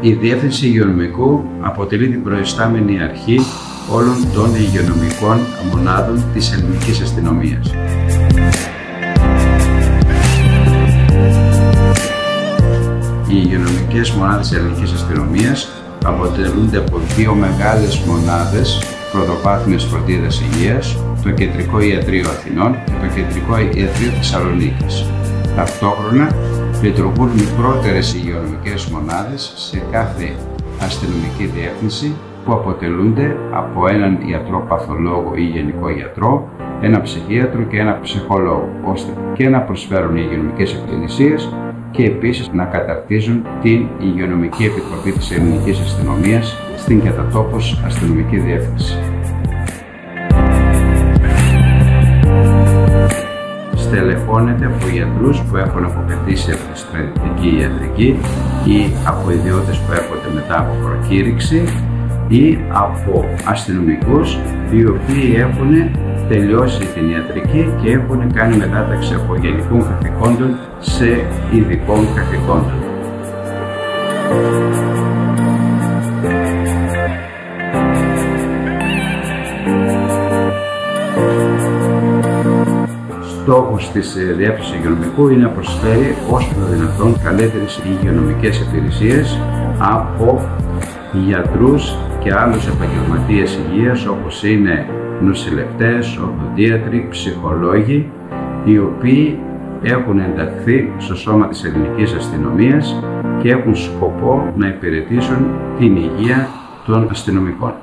Η Διεύθυνση Υγειονομικού αποτελεί την προϊστάμενη αρχή όλων των υγειονομικών μονάδων της ελληνικής αστυνομίας. Οι υγειονομικές μονάδες της ελληνικής αστυνομίας αποτελούνται από δύο μεγάλες μονάδες πρωτοβάθμιας φροντίδας υγείας, το Κεντρικό Ιατρείο Αθηνών και το Κεντρικό Ιατρείο Θεσσαλονίκης. Ταυτόχρονα λειτουργούν μικρότερες υγειονομικές μονάδες σε κάθε αστυνομική διεύθυνση που αποτελούνται από έναν ιατρό παθολόγο ή γενικό γιατρό, ένα ψυχίατρο και ένα ψυχολόγο, ώστε και να προσφέρουν υγειονομικές υπηρεσίες και επίσης να καταρτίζουν την Υγειονομική Επιτροπή της Ελληνικής Αστυνομίας στην κατατόπους αστυνομική διεύθυνση. Στελεχώνεται από ιατρούς που έχουν αποκατήσει από τη στρατιωτική ιατρική ή από ιδιώτες που έρχονται μετά από προκήρυξη ή από αστυνομικούς οι οποίοι έχουν τελειώσει την ιατρική και έχουν κάνει μετάταξη από γενικών καθηκόντων σε ειδικών καθηκόντων. Στόχος της Διεύθυνσης Υγειονομικού είναι να προσφέρει όσο το δυνατόν καλύτερες υγειονομικές υπηρεσίες από γιατρούς και άλλους επαγγελματίες υγείας, όπως είναι νοσηλευτές, οδοντίατροι, ψυχολόγοι, οι οποίοι έχουν ενταχθεί στο σώμα της ελληνικής αστυνομίας και έχουν σκοπό να υπηρετήσουν την υγεία των αστυνομικών.